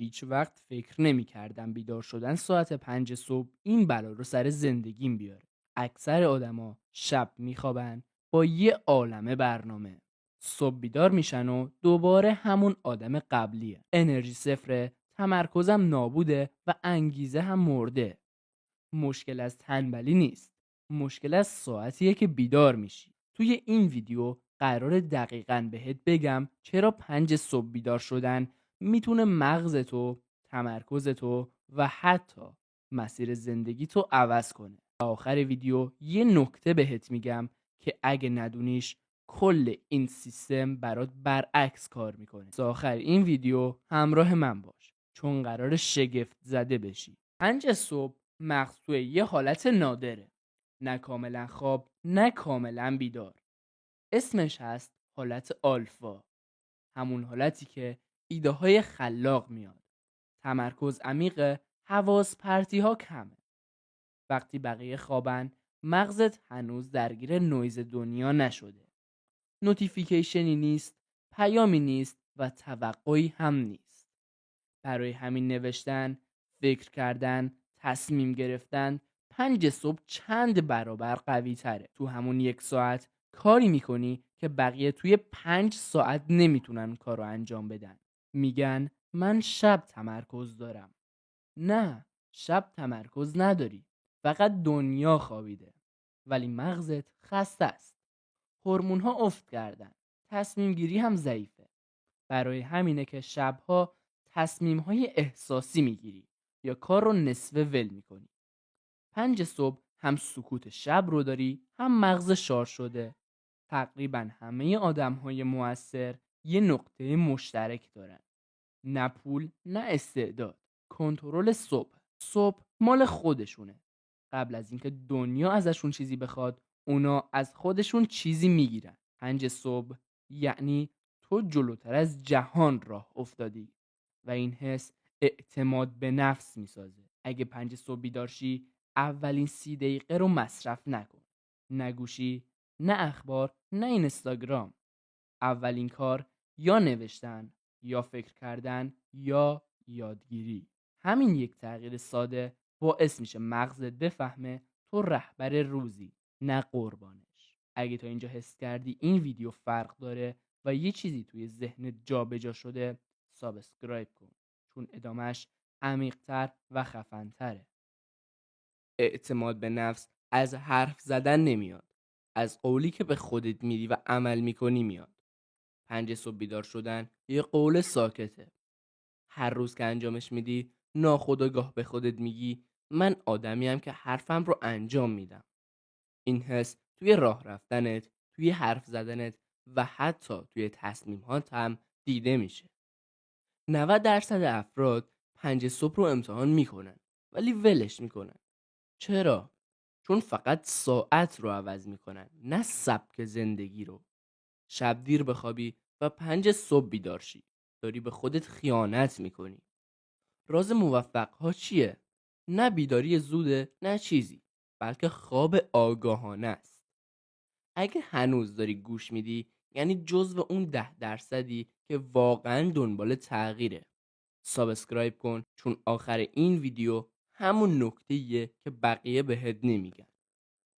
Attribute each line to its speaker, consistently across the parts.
Speaker 1: هیچ وقت فکر نمی کردم بیدار شدن ساعت 5 صبح این بلا رو سر زندگیم بیاره. اکثر آدما شب میخوابن با یه عالمه برنامه. صبح بیدار میشن و دوباره همون آدم قبلیه. انرژی صفره، تمرکزم نابوده و انگیزه هم مرده. مشکل از تنبلی نیست. مشکل از ساعتیه که بیدار میشی. توی این ویدیو قرار دقیقاً بهت بگم چرا 5 صبح بیدار شدن میتونه مغزتو، تمرکزتو و حتی مسیر زندگیتو عوض کنه. آخر ویدیو یه نکته بهت میگم که اگه ندونیش کل این سیستم برات برعکس کار میکنه. تا آخر این ویدیو همراه من باش چون قرار شگفت زده بشی. 5 صبح مغز توی یه حالت نادره، نه کاملا خواب نه کاملا بیدار. اسمش هست حالت آلفا، همون حالتی که ایده های خلاق میاد، تمرکز عمیقه، حواس پرتی ها کمه. وقتی بقیه خوابن مغزت هنوز درگیر نویز دنیا نشده، نوتیفیکیشنی نیست، پیامی نیست و توقعی هم نیست. برای همین نوشتن، فکر کردن، تصمیم گرفتن 5 صبح چند برابر قوی تره. تو همون 1 ساعت کاری میکنی که بقیه توی 5 ساعت نمیتونن کارو انجام بدن. میگن من شب تمرکز دارم. نه، شب تمرکز نداری. فقط دنیا خوابیده. ولی مغزت خسته است. هورمون‌ها افت کردن. تصمیم گیری هم ضعیفه. برای همینه که شبها تصمیم‌های احساسی میگیری یا کار رو نصفه ول میکنی. 5 صبح هم سکوت شب رو داری هم مغز شارژ شده. تقریبا همه آدم‌های مؤثر یه نقطه مشترک دارن. نه پول نه استعداد. کنترل صبح. صبح مال خودشونه. قبل از اینکه دنیا ازشون چیزی بخواد اونا از خودشون چیزی میگیرن. 5 صبح یعنی تو جلوتر از جهان راه افتادی و این حس اعتماد به نفس میسازه. اگه 5 صبح بیدار شی اولین 30 دقیقه رو مصرف نکن. نه گوشی، نه اخبار، نه اینستاگرام. اولین کار یا نوشتن، یا فکر کردن، یا یادگیری. همین یک تغییر ساده باعث میشه مغزت بفهمه تو رهبر روزی، نه قربانش. اگه تا اینجا حس کردی این ویدیو فرق داره و یه چیزی توی ذهنت جابجا شده، سابسکرایب کن چون ادامش عمیق‌تر و خفن‌تره. اعتماد به نفس از حرف زدن نمیاد، از قولی که به خودت میدی و عمل میکنی میاد. 5 صبح بیدار شدن یه قول ساکته. هر روز که انجامش میدی ناخودآگاه به خودت میگی من آدمیم که حرفم رو انجام میدم. این حس توی راه رفتنت، توی حرف زدنت و حتی توی تصمیمات هم دیده میشه. 90% افراد 5 صبح رو امتحان میکنن ولی ولش میکنن. چرا؟ چون فقط ساعت رو عوض میکنن نه سبک زندگی رو. شب دیر بخوابی و 5 صبح بیدار شی، داری به خودت خیانت میکنی. راز موفق ها چیه؟ نه بیداری زوده نه چیزی، بلکه خواب آگاهانه است. اگه هنوز داری گوش میدی یعنی جزو اون 10% که واقعا دنبال تغییره. سابسکرایب کن چون آخر این ویدیو همون نکته‌ایه که بقیه بهت نمیگن.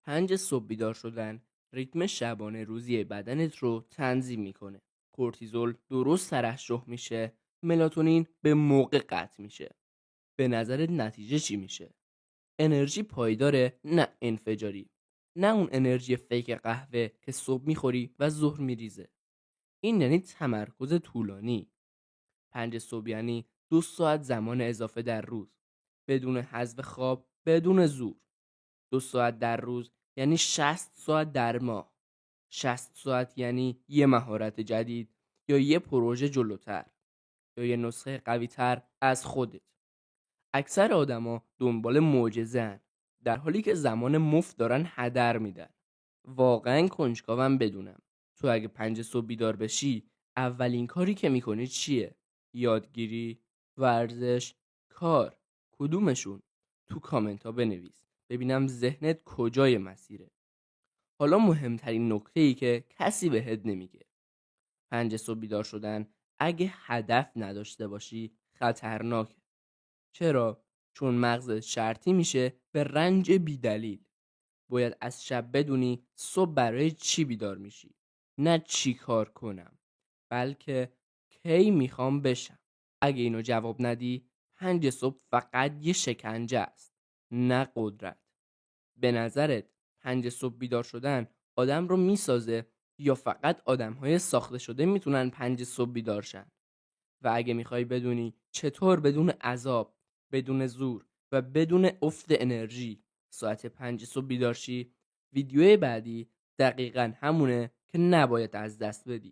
Speaker 1: 5 صبح بیدار شدن ریتم شبانه روزی بدنت رو تنظیم میکنه. کورتیزول درست ترشح میشه، ملاتونین به موقع قطع میشه. به نظرت نتیجه چی میشه؟ انرژی پایداره نه انفجاری. نه اون انرژی فیک قهوه که صبح میخوری و ظهر میریزه. این یعنی تمرکز طولانی. 5 صبح یعنی 2 ساعت زمان اضافه در روز، بدون حذف خواب، بدون زور. 2 ساعت در روز یعنی 60 ساعت در ماه. 60 ساعت یعنی یه مهارت جدید یا یه پروژه جلوتر یا یه نسخه قوی تر از خودت. اکثر آدما دنبال معجزه‌ان در حالی که زمان مفت دارن هدر میدن. واقعا کنجکاوم بدونم تو اگه 5 صبح بیدار بشی اولین کاری که میکنی چیه؟ یادگیری، ورزش، کار، کدومشون؟ تو کامنت ها بنویس ببینم ذهنت کجای مسیره. حالا مهمترین نکته‌ای که کسی بهت نمیگه. 5 صبح بیدار شدن اگه هدف نداشته باشی خطرناکه. چرا؟ چون مغزت شرطی میشه به رنج بیدلیل. باید از شب بدونی صبح برای چی بیدار میشی، نه چی کار کنم، بلکه کی میخوام بشم. اگه اینو جواب ندی 5 صبح فقط یه شکنجه است، نه قدرت. به نظرت 5 صبح بیدار شدن آدم رو میسازه یا فقط آدم‌های ساخته شده میتونن 5 صبح بیدار شن؟ و اگه میخوای بدونی چطور بدون عذاب، بدون زور و بدون افت انرژی ساعت 5 صبح بیدار شی، ویدیوی بعدی دقیقاً همونه که نباید از دست بدی.